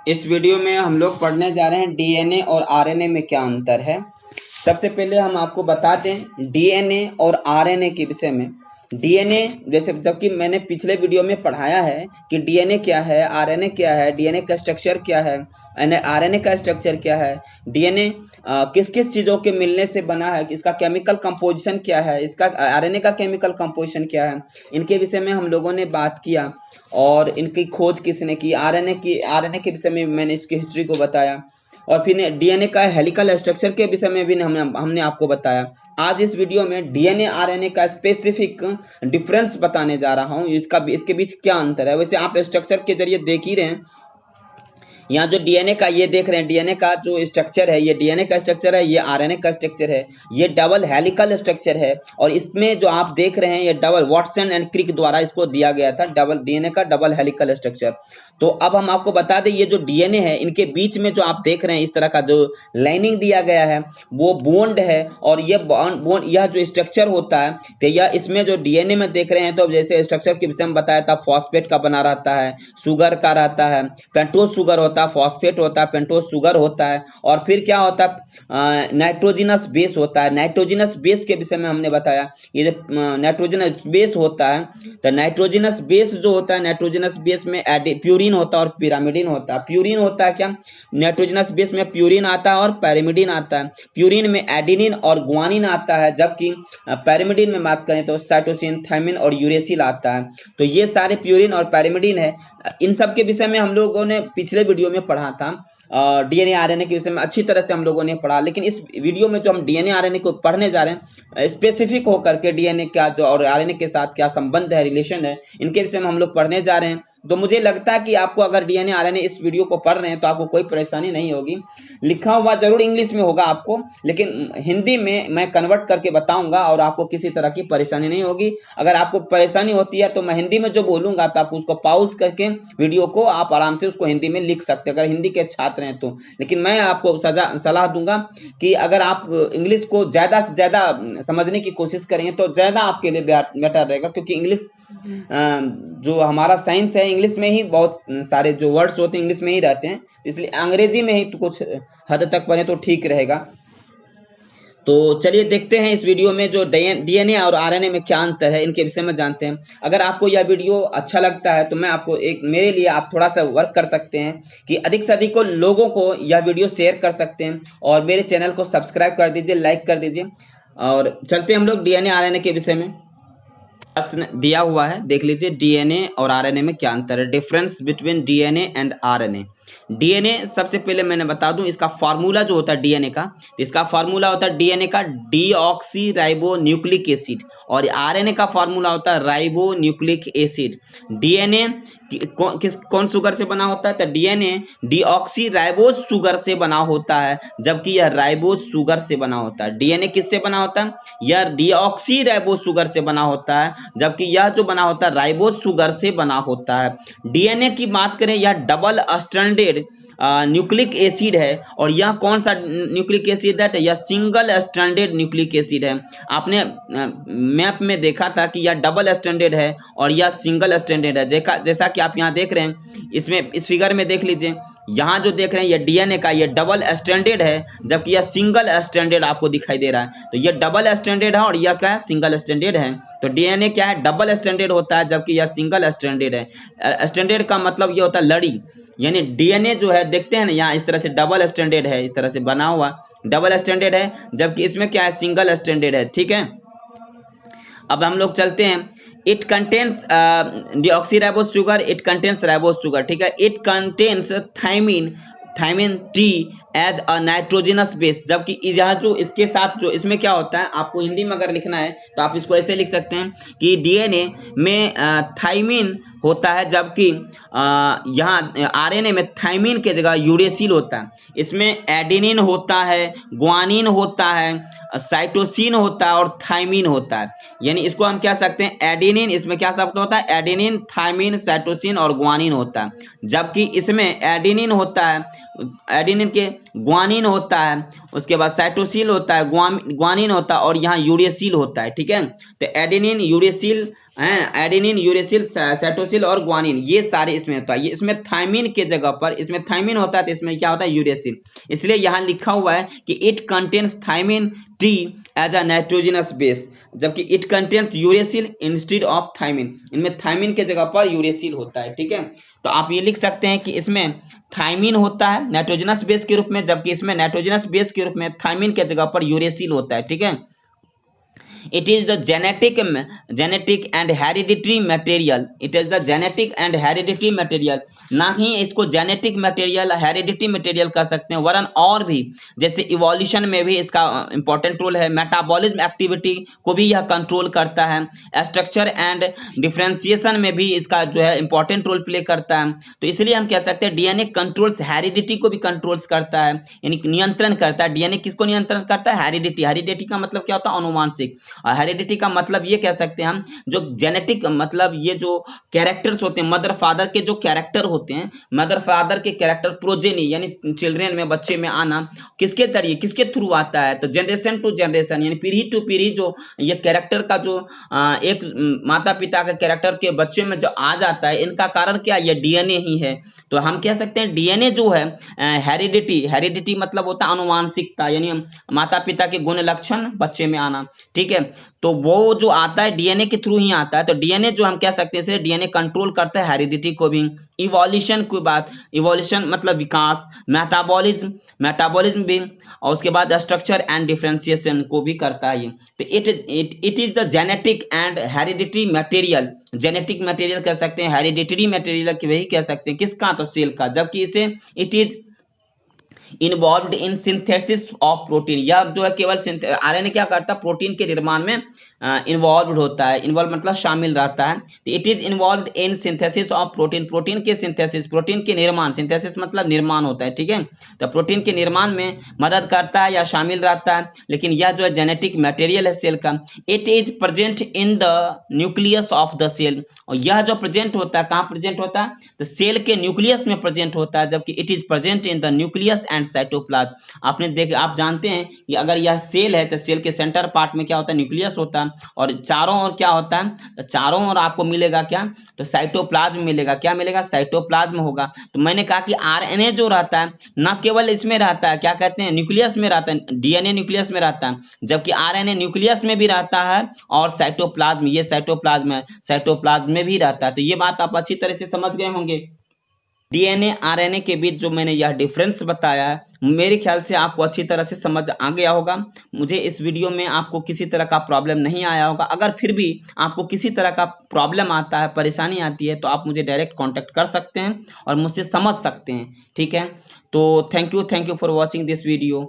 इस वीडियो में हम लोग पढ़ने जा रहे हैं डीएनए और आरएनए में क्या अंतर है। सबसे पहले हम आपको बता दें डीएनए और आरएनए के विषय में। डीएनए जैसे जबकि मैंने पिछले वीडियो में पढ़ाया है कि डीएनए क्या है, आरएनए क्या है, डीएनए का स्ट्रक्चर क्या है, आरएनए का स्ट्रक्चर क्या है, डीएनए किस किस चीज़ों के मिलने से बना है, इसका केमिकल कंपोजिशन क्या है, इसका आरएनए का केमिकल कंपोजिशन क्या है, इनके विषय में हम लोगों ने बात किया और इनकी खोज किसने की। आरएनए के विषय में मैंने इसकी हिस्ट्री को बताया और फिर डीएनए का हेलिकल स्ट्रक्चर के विषय में भी हमने आपको बताया। आज इस वीडियो में डीएनए आरएनए का स्पेसिफिक डिफरेंस बताने जा रहा हूँ, इसके बीच क्या अंतर है। वैसे आप स्ट्रक्चर के जरिए देख ही रहे हैं, यहाँ जो डीएनए का ये देख रहे हैं, डीएनए का जो स्ट्रक्चर है ये डीएनए का स्ट्रक्चर है, ये आरएनए का स्ट्रक्चर है, ये डबल हेलिकल स्ट्रक्चर है। और इसमें जो आप देख रहे हैं ये डबल वाटसन एंड क्रिक द्वारा इसको दिया गया था, डबल डीएनए का डबल हेलिकल स्ट्रक्चर। तो अब हम आपको बता दें ये जो डीएनए है इनके बीच में जो आप देख रहे हैं इस तरह का जो लाइनिंग दिया गया है वो बॉन्ड है। और ये बॉन्ड यह जो स्ट्रक्चर होता है तो यह इसमें जो डीएनए में देख रहे हैं तो जैसे स्ट्रक्चर के विषय में बताया था, फॉस्फेट का बना रहता है, शुगर का रहता है, पेंटोज शुगर होता है, फॉस्फेट होता है, पेंटोज शुगर होता है और फिर क्या होता है नाइट्रोजिनस बेस होता है। नाइट्रोजिनस बेस के विषय में हमने बताया, ये जो नाइट्रोजिनस बेस होता है तो नाइट्रोजिनस बेस जो होता है, नाइट्रोजिनस बेस में प्यूरिन होता है और पिरामिडिन होता है। प्यूरिन होता है क्या, नाइट्रोजनस बेस में प्यूरिन आता है और पैरिमिडिन आता है। प्यूरिन में एडेनिन और ग्वानिन आता है, जबकि पैरिमिडिन में बात करें तो साइटोसिन, थायमिन और यूरेसिल आता है। तो ये सारे प्यूरिन और पैरिमिडिन है। इन सब के विषय में हम लोगों ने पिछले वीडियो में पढ़ा था, डीएनए आरएनए के विषय में अच्छी तरह से हम लोगों ने पढ़ा। लेकिन इस वीडियो में जो हम डीएनए आरएनए को पढ़ने जा रहे हैं, स्पेसिफिक होकर के डीएनए क्या जो और आरएनए के साथ क्या संबंध है, रिलेशन है, इनके विषय में हम लोग पढ़ने जा रहे हैं। तो मुझे लगता है कि आपको अगर डीएनए आरएनए इस वीडियो को पढ़ रहे हैं तो आपको कोई परेशानी नहीं होगी। लिखा हुआ जरूर इंग्लिश में होगा आपको, लेकिन हिंदी में मैं कन्वर्ट करके बताऊंगा और आपको किसी तरह की परेशानी नहीं होगी। अगर आपको परेशानी होती है तो मैं हिंदी में जो बोलूंगा तो आप उसको पॉज करके वीडियो को आप आराम से उसको हिंदी में लिख सकते हैं, अगर हिंदी के छात्र हैं तो। लेकिन मैं आपको सलाह दूंगा कि अगर आप इंग्लिश को ज्यादा से ज्यादा समझने की कोशिश करेंगे तो ज्यादा आपके लिए बेटर रहेगा, क्योंकि इंग्लिश जो हमारा साइंस है इंग्लिश में ही बहुत सारे जो वर्ड्स होते हैं इंग्लिश में ही रहते हैं, इसलिए अंग्रेजी में ही तो कुछ हद तक पढ़े तो ठीक रहेगा। तो चलिए देखते हैं इस वीडियो में जो डीएनए और आरएनए में क्या अंतर है इनके विषय में जानते हैं। अगर आपको यह वीडियो अच्छा लगता है तो मैं आपको मेरे लिए आप थोड़ा सा वर्क कर सकते हैं कि अधिक से अधिक लोगों को यह वीडियो शेयर कर सकते हैं और मेरे चैनल को सब्सक्राइब कर दीजिए, लाइक कर दीजिए। और चलते हम लोग डीएनए आरएनए के विषय में। प्रश्न दिया हुआ है, देख लीजिए डीएनए और आरएनए में क्या अंतर है। Difference between DNA and RNA. DNA सबसे पहले मैंने बता दूं इसका फार्मूला जो होता है डीएनए का, तो इसका फार्मूला होता है डीएनए का डीऑक्सी राइबो न्यूक्लिक एसिड और आरएनए का फार्मूला होता है राइबो न्यूक्लिक एसिड। डीएनए कौन शुगर से बना होता है, तो डीएनए डीऑक्सी राइबोज शुगर से बना होता है, जबकि यह राइबोज शुगर से बना होता है। डीएनए किससे बना होता है, यह डीऑक्सी राइबोज शुगर से बना होता है, जबकि यह जो बना होता है राइबोज शुगर से बना होता है। डीएनए की बात करें यह डबल स्ट्रैंडेड न्यूक्लिक एसिड है और यह कौन सा न्यूक्लिक एसिड है, यह सिंगल स्ट्रैंडेड न्यूक्लिक एसिड है। आपने मैप में देखा था कि यह डबल स्ट्रैंडेड है और यह सिंगल स्ट्रैंडेड है। जैसा कि आप यहाँ देख रहे हैं, इसमें इस फिगर में देख लीजिए, यहाँ जो देख रहे हैं ये डीएनए का ये डबल स्ट्रैंडेड है, जबकि यह सिंगल स्ट्रैंडेड आपको दिखाई दे रहा है। तो ये डबल स्ट्रैंडेड है और यह क्या है, सिंगल स्ट्रैंडेड है। तो डीएनए क्या है, डबल स्ट्रैंडेड होता है, जबकि यह सिंगल स्ट्रैंडेड है। स्ट्रैंडेड का मतलब ये होता है लड़ी, यानी डीएनए जो है देखते हैं ना यहाँ इस तरह से डबल स्ट्रैंडेड है, इस तरह से बना हुआ डबल स्ट्रैंडेड है, जबकि इसमें क्या है, सिंगल स्ट्रैंडेड है। ठीक है, अब हम लोग चलते हैं। It contains deoxyribose sugar, it contains ribose sugar. ठीक है, it contains thymine T as a nitrogenous base, जबकि यह जो इसके साथ जो इसमें क्या होता है, आपको हिंदी में अगर लिखना है तो आप इसको ऐसे लिख सकते हैं कि डीएनए में थायमिन होता है, जबकि यहाँ आरएनए में थायमिन के जगह यूरेसिल होता है। इसमें एडेनिन होता है, ग्वानिन होता है, साइटोसिन होता है और थायमिन होता है। यानी इसको हम क्या सकते हैं, एडेनिन, इसमें क्या शब्द होता है, एडेनिन, थायमिन, साइटोसिन और ग्वानिन होता है, जबकि इसमें एडेनिन होता है, एडेनिन के ग्वानिन होता है, उसके बाद साइटोसिल होता है, ग्वानिन होता है और यहाँ यूरेसिल होता है। ठीक है, तो एडेनिन, यूरेसिल, है, एडेनिन, यूरेसिल, साइटोसिल और ग्वानिन, ये सारे इसमें होता है। ये इसमें थायमिन के जगह पर इसमें थायमिन होता है तो इसमें क्या होता है, यूरेसिल। इसलिए यहाँ लिखा हुआ है कि it contains thymine T as a nitrogenous base, जबकि it contains uracil instead of thymine. इनमें थायमिन के जगह पर यूरेसिल होता है, ठीक है। तो आप ये लिख सकते हैं कि इसमें थायमिन होता है नाइट्रोजनस बेस के रूप में, जबकि इसमें नाइट्रोजनस बेस के रूप में थायमिन के जगह पर यूरेसिल होता है, ठीक है। It is the genetic and hereditary material. It is the genetic and hereditary material. ना ही इसको जेनेटिक मटेरियल, हेरिडिटी मटेरियल कह सकते हैं, वरन और भी, जैसे इवोल्यूशन में भी इसका इंपॉर्टेंट रोल है, मेटाबॉलिज्म एक्टिविटी को भी यह कंट्रोल करता है, स्ट्रक्चर एंड डिफरेंशिएशन में भी इसका जो है इंपॉर्टेंट रोल प्ले करता है। तो इसलिए हम कह सकते हैं डीएनए कंट्रोल्स हेरिडिटी को भी कंट्रोल्स करता है, यानी नियंत्रण करता है। डीएनए किसको नियंत्रण करता है, हेरिडिटी। हेरिडिटी का मतलब क्या होता है, अनुवांशिक। और हेरिडिटी का मतलब ये कह सकते हैं हम, जो जेनेटिक मतलब ये जो कैरेक्टर्स होते हैं, मदर फादर के जो कैरेक्टर होते हैं, मदर फादर के कैरेक्टर, प्रोजेनी यानी चिल्ड्रेन में, बच्चे में आना किसके जरिए, किसके थ्रू आता है, तो जनरेशन टू जनरेशन यानी पीढ़ी टू पीढ़ी जो ये कैरेक्टर का जो एक माता पिता का कैरेक्टर के बच्चे में जो आ जाता है, इनका कारण क्या, ये डीएनए ही है। तो हम कह सकते हैं डीएनए जो है हेरिडिटी, हेरिडिटी मतलब होता है अनुवांशिकता, यानी माता पिता के गुण लक्षण बच्चे में आना, ठीक है। तो वो जो आता है डीएनए के थ्रू ही आता है। तो डीएनए जो हम कह सकते हैं इसे डीएनए कंट्रोल करता है हेरिडिटी को भी। इवोल्यूशन की बात, इवोल्यूशन मतलब विकास, मेटाबॉलिज्म, मेटाबॉलिज्म भी, और उसके बाद स्ट्रक्चर एंड डिफरेंशिएशन को भी करता है ये। तो it is the genetic and hereditary material, genetic material कह सकते हैं, हेरिडिटरी मटेरियल की वही कह सकते हैं, किसका, तो सेल का। जबकि इसे it is involved in synthesis of protein, या जो है केवल आरएनए क्या करता है, प्रोटीन के निर्माण में इन्वॉल्व होता है। इन्वॉल्व मतलब शामिल रहता है। It is involved in synthesis of protein, protein के सिंथेसिस, प्रोटीन के निर्माण, सिंथेसिस मतलब निर्माण होता है, ठीक है। तो प्रोटीन के निर्माण में मदद करता है या शामिल रहता है। लेकिन यह जो है जेनेटिक मटेरियल है सेल का, it is present in the nucleus of the cell, और यह जो प्रेजेंट होता है, कहाँ प्रेजेंट होता है, तो सेल के न्यूक्लियस में प्रेजेंट होता है। जबकि it is present in the nucleus and cytoplasm. आपने देख, आप जानते हैं कि अगर यह सेल है तो सेल के सेंटर पार्ट में क्या होता है, न्यूक्लियस होता है, और चारों ओर क्या होता है, तो चारों ओर आपको मिलेगा क्या, तो साइटोप्लाज्म मिलेगा। क्या मिलेगा, साइटोप्लाज्म होगा। तो मैंने कहा कि आरएनए जो रहता है ना केवल इसमें रहता है, क्या कहते हैं, न्यूक्लियस में रहता है, डीएनए न्यूक्लियस में रहता है, जबकि आरएनए न्यूक्लियस में भी रहता है और साइटोप्लाज्म, ये साइटोप्लाज्म है, साइटोप्लाज्म में भी रहता है। तो ये बात आप अच्छी तरह से समझ गए होंगे। डीएनए आरएनए के बीच जो मैंने यह डिफरेंस बताया है, मेरे ख्याल से आपको अच्छी तरह से समझ आ गया होगा। मुझे इस वीडियो में आपको किसी तरह का प्रॉब्लम नहीं आया होगा। अगर फिर भी आपको किसी तरह का प्रॉब्लम आता है, परेशानी आती है, तो आप मुझे डायरेक्ट कांटेक्ट कर सकते हैं और मुझसे समझ सकते हैं, ठीक है। तो thank you for watching this video.